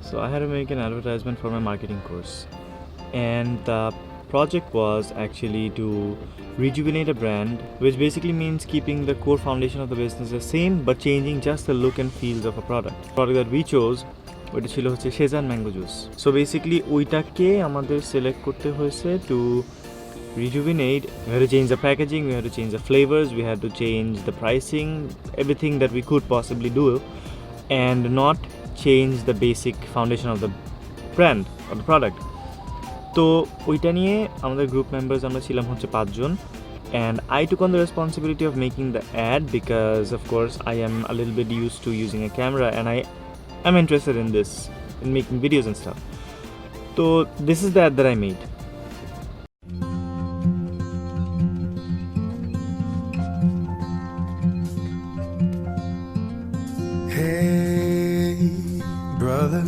So I had to make an advertisement for my marketing course, and the project was actually to rejuvenate a brand, which basically means keeping the core foundation of the business the same but changing just the look and feels of a product. The product that we chose ওইটা ছিল হচ্ছে Shezan mango juice. So basically ওইটাকে আমাদের select করতে হয়েছে two rejuvenate. We had to change the packaging, we had to change the flavors, we had to change the pricing, everything that we could possibly do, and not change the basic foundation of the brand or the product. তো ওইটা নিয়ে আমাদের group members আমরা ছিলাম হচ্ছে 5 জন, and I took on the responsibility of making the ad because of course I am a little bit used to using a camera and I am interested in this, in making videos and stuff. So this is the ad that I made. Hey, brother,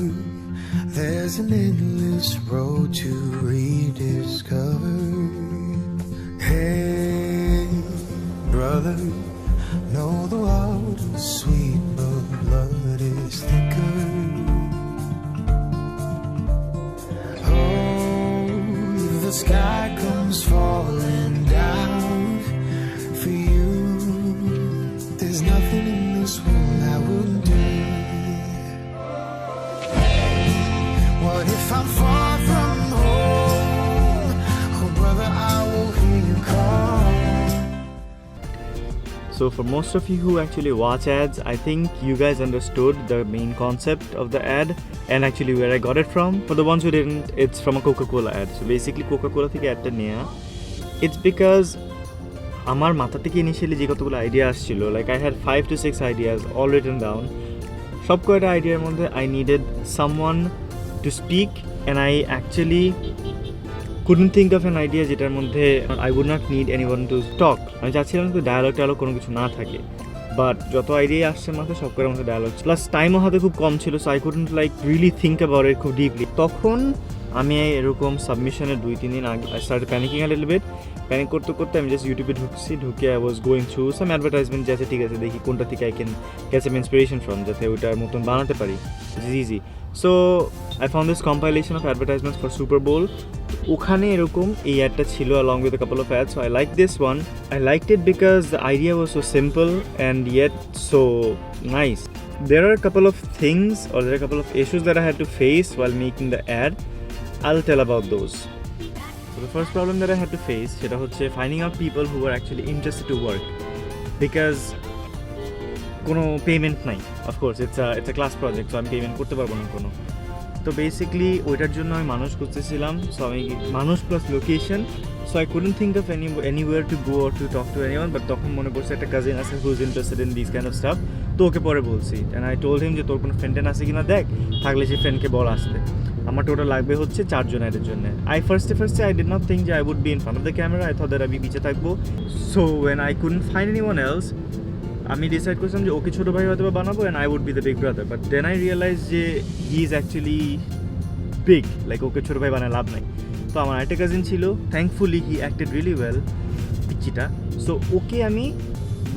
there's an endless road to rediscover. Hey, brother, know the water's sweet, but blood is thicker. Oh, the sky comes falling down for you. There's nothing in this world I wouldn't do. What if I'm far from home? Oh brother, I will hear you call. So for most of you who actually watch ads, I think you guys understood the main concept of the ad and actually where I got it from. For the ones who didn't, it's from a Coca-Cola ad. So basically Coca-Cola থেকে adটা নেয়া. It's because আমার মাথা থেকে initially যে কতগুলো idea আসছিল, like I had 5 to 6 ideas all written down. সব কয়টা আইডিয়ার মধ্যে I needed someone to speak and I actually couldn't think of an idea যেটার মধ্যে I would not need anyone to talk. আমি চাচ্ছিলাম যে ডায়ালগ কোনো কিছু না থাকে, বাট যত আইডিয়া আসছে মাথায় সব কটার মধ্যে ডায়ালগ, প্লাস টাইমও হাতে খুব কম ছিল, so I couldn't like really think about it খুব ডিপলি। তখন আমি এরকম সাবমিশনের 2-3 দিন আগে I started panicking a little bit. Panic করতে করতে আমি জাস্ট ইউটিউবে ঢুকে I was going through some advertisement, যে আছে ঠিক আছে দেখি কোনটা থেকে I can get some inspiration from, যাতে ওইটার মতন বানাতে পারি, it is easy. So I found this compilation of advertisements for super বোল। ওখানে এরকম এই অ্যাডটা ছিল along with a couple of ads, so I liked this one. I liked it because the idea was so simple and yet so nice. There are a couple of things or there are a couple of issues that I had to face while making the ad. I'll tell about those. So the first problem that I had to face সেটা হচ্ছে finding out people who were actually interested to work, because কোনো payment নাই, of course it's a class project, so আমি payment করতে পারবো না কোনো। তো বেসিক্যালি ওইটার জন্য আমি মানুষ খুঁজতেছিলাম, সো আমি মানুষ plus location, so I couldn't think of anywhere to go or to talk to anyone, but তখন মনে পড়ছে একটা কাজিন আছে who is interested in this kind of staff. তো ওকে পরে বলছি অ্যান্ড আই টোল্ড হিম যে তোর কোনো ফ্রেন্ড আছে কিনা দেখ, থাকলে সেই ফ্রেন্ডকে বল আসতে। আমার টোটাল লাগবে হচ্ছে 4 জন এর জন্য। আই ফার্স্টে আই ডিড নট থিঙ্ক যে I would be in front of the camera, I thought that আমি পিছে থাকবো। So when I couldn't find anyone else, আমি ডিসাইড করছিলাম যে ওকে ছোটো ভাই হয়তো বানাবো and I would be the big brother, but then I realise যে he is actually big, like okay ছোটো ভাই বানায় লাভ নাই। তো আমার একটা কাজিন ছিল, thankfully he acted really well পিচ্চিটা, সো ওকে আমি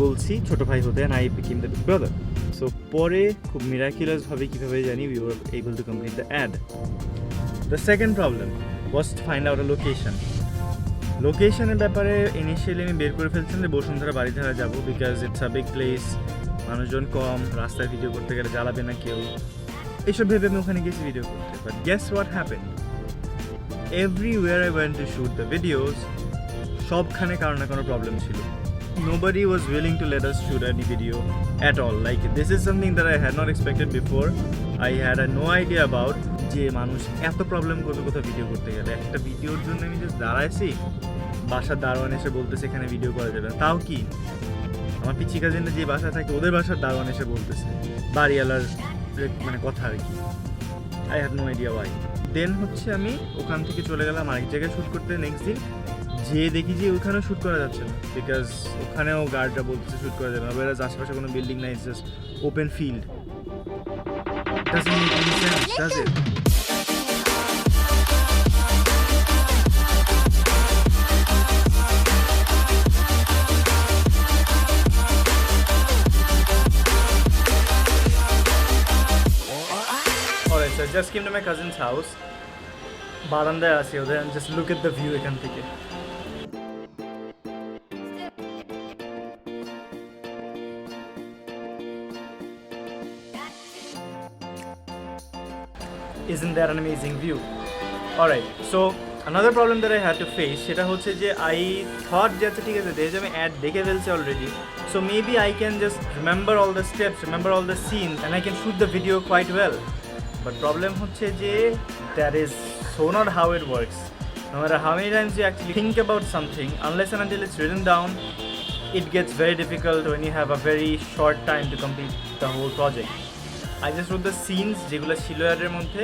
বলছি ছোটো ভাই হতে and I became the big brother. So পরে খুব মিরাকুলাসভাবে কীভাবে জানি we were able to complete the ad. The second problem was to find out a location. লোকেশনের ব্যাপারে ইনিশিয়ালি আমি বের করে ফেলছিলাম যে বসুন্ধরা বাড়িধারা যাবো, because it's a big place, মানুষজন কম, রাস্তায় ভিডিও করতে গেলে জ্বালাবে না কেউ, এইসব ভেবে আমি ওখানে গেছি ভিডিও করতে। But guess what happened, everywhere I went to shoot the videos, সবখানে কারো না কোনো প্রবলেম ছিল। Nobody was willing to let us shoot any video at all. Like this is something that I had not expected before. I had no idea about যে মানুষ এত problem করবে কোথাও ভিডিও করতে গেলে। একটা ভিডিওর জন্য আমি জাস্ট দাঁড়াইছি, বাসার দারোয়ান এসে বলতেছে এখানে ভিডিও করা যাবে না। তাও কি আমার পিচ্ছি কাজিনটা যে বাসায় থাকে ওদের বাসার দারোয়ান এসে বলতেছে, বাড়িওয়ালার মানে কথা আর কি। I have no idea why. Then হচ্ছে আমি ওখান থেকে চলে গেলাম আরেক জায়গায় শ্যুট করতে। নেক্সট দিন যেয়ে দেখি যে ওখানেও শ্যুট করা যাচ্ছে না, বিকজ ওখানেও গার্ডরা বলতেছে শ্যুট করা যাবে না, বেরাজ আশেপাশে কোনো বিল্ডিং নাই, it's just open field. Doesn't make any sense, does it? Alright, so I just came to my cousin's house. বারান্দায় আছি ওদের, and just look at the view এখান থেকে. Isn't that an amazing view? Alright, so another problem that I had to face সেটা হচ্ছে যে I thought যে আচ্ছা ঠিক আছে যেহেতু আমি অ্যাড দেখে ফেলছি already, so maybe I can just remember all the steps, remember all the scenes, and I can shoot the video quite well. But problem হচ্ছে যে that is so not how it works. No matter how many times you actually think about something, unless and until it's written down, it gets very difficult when you have a very short time to complete the whole project. I just wrote the scenes যেগুলো ছিল অ্যাডের মধ্যে,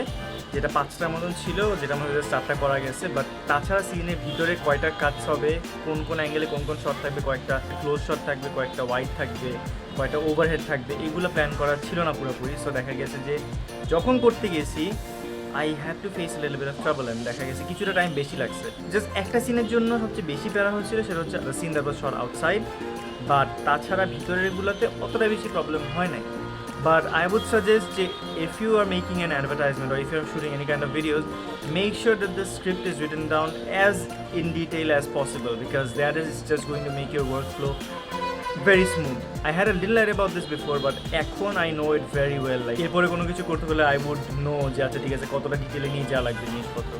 যেটা 5টার মতন ছিল, যেটার মধ্যে স্টার্টটা করা গেছে, বাট তাছাড়া সিনের ভিতরে কয়টা কাটস হবে, কোন কোন অ্যাঙ্গেলে কোন কোন শট থাকবে, কয়েকটা ক্লোজ শট থাকবে, কয়েকটা ওয়াইড থাকবে, কয়েকটা ওভারহেড থাকবে, এগুলো প্ল্যান করা ছিল না পুরোপুরি. সো দেখা গেছে যে যখন করতে গেছি I had to face a little bit of trouble, and দেখা গেছে কিছুটা টাইম বেশি লাগছে. জাস্ট একটা সিনের জন্য সবচেয়ে বেশি প্যারা হচ্ছিল, সেটা হচ্ছে the scene that was shot outside, but তাছাড়া ভিতরেরগুলোতে অতটা বেশি প্রবলেম হয় নাই. But I would suggest if you are making an advertisement or if you are shooting any kind of videos, make sure that the script is written down as in detail as possible, because that is just going to make your workflow very smooth. I had a little idea about this before, but এখন I know it very well. Like এরপরে কোনো কিছু করতে হলে I would know যে আচ্ছা ঠিক আছে কতটা ডিটেলে নিয়ে যাওয়া লাগবে জিনিসপত্র.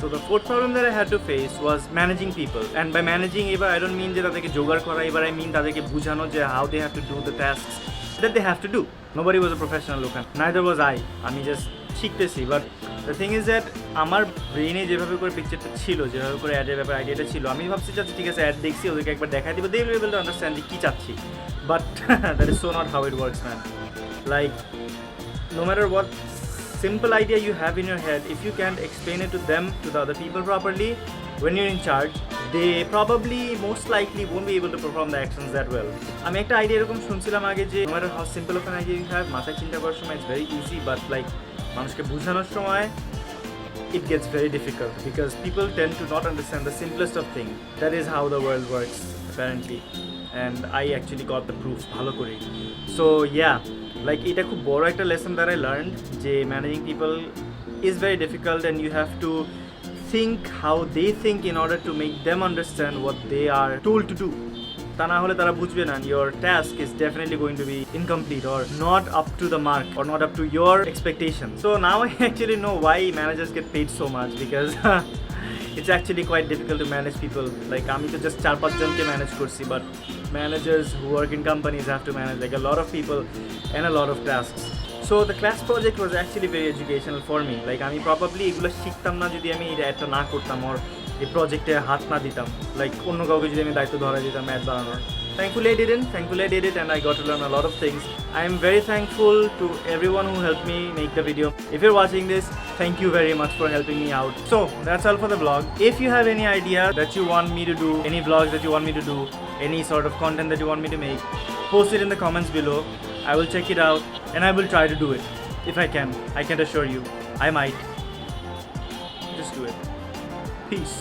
So the fourth problem that I had to face was managing people, and by managing এবার I don't mean যে তাদেরকে জোগাড় করা, এবার I mean তাদেরকে বোঝানো যে how they have to do the tasks that they have to do. Nobody was a professional look, neither was I. আমি জাস্ট শিখতেছি. But the thing is that আমার ব্রেনে যেভাবে করে পিকচারটা ছিল, যেভাবে করে অ্যাডের ব্যাপারে আইডিয়াটা ছিল, আমি ভাবছি যে ঠিক আছে অ্যাড দেখছি, ওদেরকে একবার দেখাই দিব, they will be able to understand যে কী চাচ্ছি. But that is so not how it works, man. Like no matter what simple idea you have in your head, if you can't explain it to them, to the other people properly, when you're in charge, they probably most likely won't be able to perform the actions that well. আমি একটা idea এরকম শুনছিলাম আগে যে no matter how simple of an idea you have, মাথায় চিন্তা করার সময় it's very easy, but like মানুষকে বোঝানোর সময় it gets very difficult, because people tend to not understand the simplest of things. That is how the world works apparently, and I actually got the proof ভালো করে. So yeah, like এটা খুব বড় একটা lesson that I learned, যে managing people is very difficult, and you have to think how they think in order to make them understand what they are told to do. তা না হলে তারা বুঝবে না, your task is definitely going to be incomplete or not up to the mark or not up to your expectations. So now I actually know why managers get paid so much, because it's actually quite difficult to manage people. Like আমি তো just 4-5 জনকে manage করছি, but managers who work in companies have to manage like a lot of people and a lot of tasks. So the class project was actually very educational for me. Like আমি probably এগুলো শিখতাম না যদি আমি এটা না করতাম, or এই প্রজেক্টে হাত না দিতাম, লাইক অন্য কাউকে যদি আমি দায়িত্ব ধরা দিতাম অ্যাড বানানোর. Thankfully I did it, and I got to learn a lot of things. I am very thankful to everyone who helped me make the video. If you're watching this, thank you very much for helping me out. So that's all for the vlog. If you have any idea that you want me to do, any vlogs that you want me to do, any sort of content that you want me to make, post it in the comments below. I will check it out, and I will try to do it. If I can, I can assure you, I might. Just do it. Peace.